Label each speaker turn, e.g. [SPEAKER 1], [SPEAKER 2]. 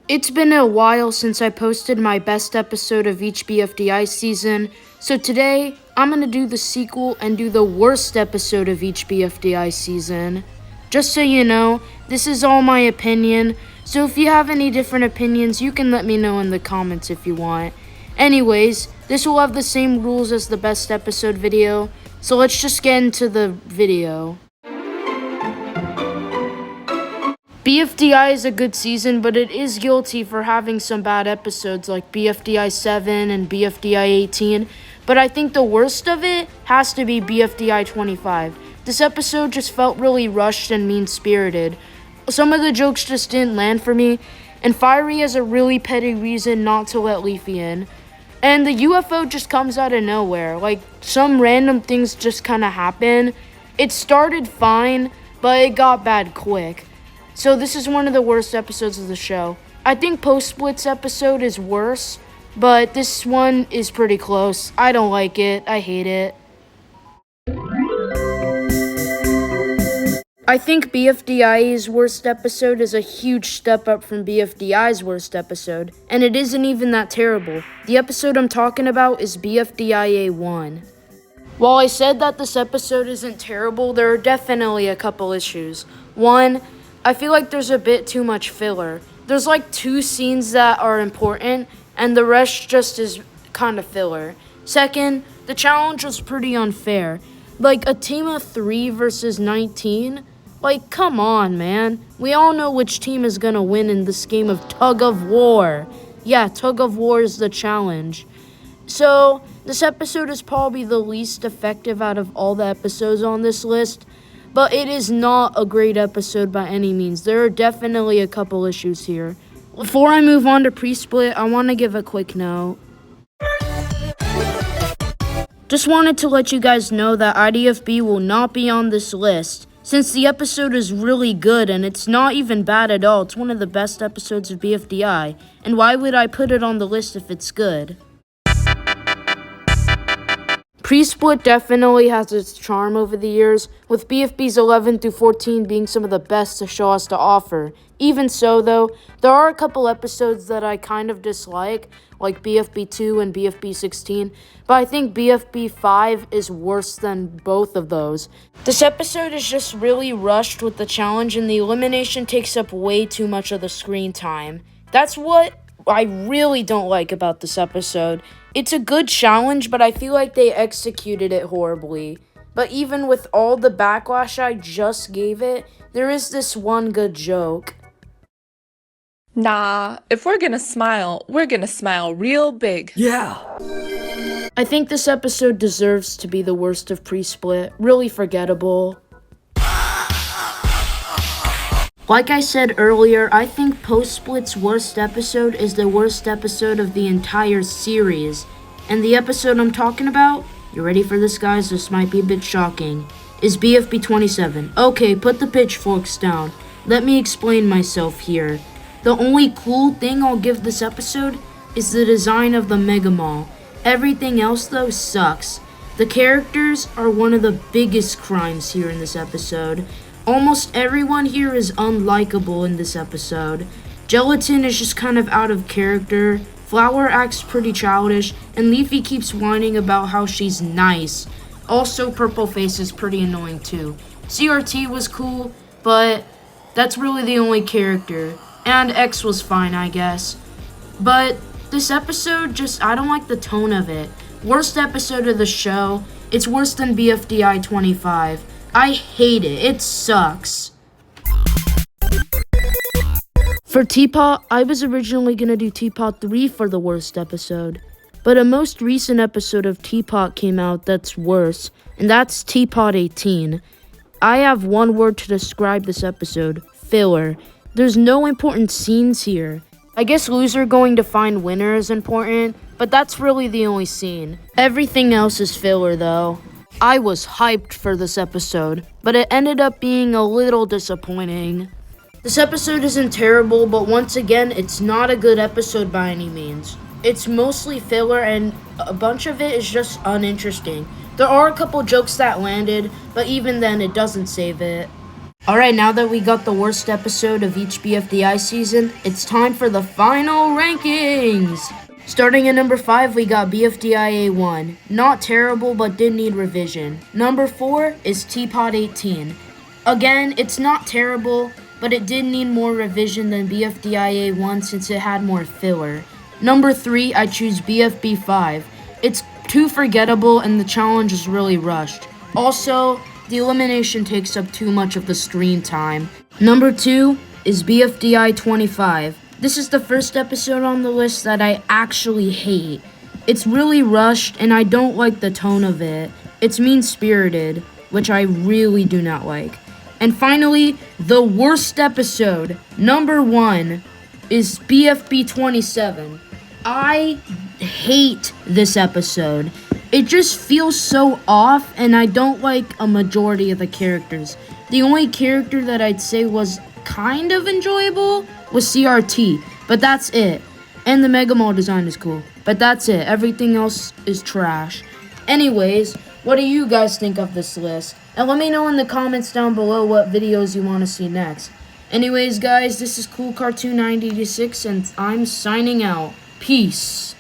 [SPEAKER 1] It's been a while since I posted my best episode of each BFDI season, so today I'm gonna do the sequel and do the worst episode of each BFDI season. Just so you know, this is all my opinion, so if you have any different opinions, you can let me know in the comments if you want. Anyways, this will have the same rules as the best episode video, so let's just get into the video. BFDI is a good season, but it is guilty for having some bad episodes like BFDI 7 and BFDI 18, but I think the worst of it has to be BFDI 25. This episode just felt really rushed and mean-spirited. Some of the jokes just didn't land for me, and Fiery has a really petty reason not to let Leafy in. And the UFO just comes out of nowhere, like some random things just kind of happen. It started fine, but it got bad quick. So this is one of the worst episodes of the show. I think Post-Split's episode is worse, but this one is pretty close. I don't like it. I hate it. I think BFDIA's worst episode is a huge step up from BFDI's worst episode, and it isn't even that terrible. The episode I'm talking about is BFDIA 1. While I said that this episode isn't terrible, there are definitely a couple issues. One, I feel like there's a bit too much filler. There's like 2 scenes that are important, and the rest just is kind of filler. Second, the challenge was pretty unfair. Like a team of 3 versus 19? Like, come on, man. We all know which team is gonna win in this game of tug of war. Yeah, tug of war is the challenge. So, this episode is probably the least effective out of all the episodes on this list. But it is not a great episode by any means. There are definitely a couple issues here. Before I move on to pre-split, I want to give a quick note. Just wanted to let you guys know that IDFB will not be on this list, since the episode is really good and it's not even bad at all. It's one of the best episodes of BFDI, and why would I put it on the list if it's good? Pre-split definitely has its charm over the years, with BFBs 11 through 14 being some of the best the show has to offer. Even so, though, there are a couple episodes that I kind of dislike, like BFB 2 and BFB 16, but I think BFB 5 is worse than both of those. This episode is just really rushed with the challenge, and the elimination takes up way too much of the screen time. That's what I really don't like about this episode. It's a good challenge, but I feel like they executed it horribly. But even with all the backlash I just gave it, there is this one good joke.
[SPEAKER 2] Nah, if we're gonna smile real big.
[SPEAKER 3] Yeah!
[SPEAKER 1] I think this episode deserves to be the worst of pre-split. Really forgettable. Like I said earlier, I think Post-Split's worst episode is the worst episode of the entire series. And the episode I'm talking about, you ready for this, guys? This might be a bit shocking, is BFB 27. Okay, put the pitchforks down. Let me explain myself here. The only cool thing I'll give this episode is the design of the Mega Mall. Everything else, though, sucks. The characters are one of the biggest crimes here in this episode. Almost everyone here is unlikable in this episode. Gelatin is just kind of out of character, Flower acts pretty childish, and Leafy keeps whining about how she's nice. Also, Purpleface is pretty annoying too. CRT was cool, but that's really the only character. And X was fine, I guess. But this episode I don't like the tone of it. Worst episode of the show. It's worse than BFDI 25. I hate it. It sucks. For TPOT, I was originally going to do TPOT 3 for the worst episode. But a most recent episode of TPOT came out that's worse, and that's TPOT 18. I have one word to describe this episode: filler. There's no important scenes here. I guess loser going to find winner is important, but that's really the only scene. Everything else is filler, though. I was hyped for this episode, but it ended up being a little disappointing. This episode isn't terrible, but once again, it's not a good episode by any means. It's mostly filler, and a bunch of it is just uninteresting. There are a couple jokes that landed, but even then, it doesn't save it. Alright, now that we got the worst episode of each BFDI season, it's time for the final rankings! Starting at number 5, we got BFDIA 1. Not terrible, but did need revision. Number 4 is TPOT 18. Again, it's not terrible, but it did need more revision than BFDIA 1 since it had more filler. Number 3, I choose BFB 5. It's too forgettable and the challenge is really rushed. Also, the elimination takes up too much of the screen time. Number 2 is BFDI 25. This is the first episode on the list that I actually hate. It's really rushed and I don't like the tone of it. It's mean-spirited, which I really do not like. And finally, the worst episode, number 1, is BFB 27. I hate this episode. It just feels so off, and I don't like a majority of the characters. The only character that I'd say was kind of enjoyable was CRT, but that's it. And the Mega Mall design is cool, but that's it. Everything else is trash. Anyways, what do you guys think of this list? And let me know in the comments down below what videos you want to see next. Anyways, guys, this is Cool Cartoon 986, and I'm signing out. Peace.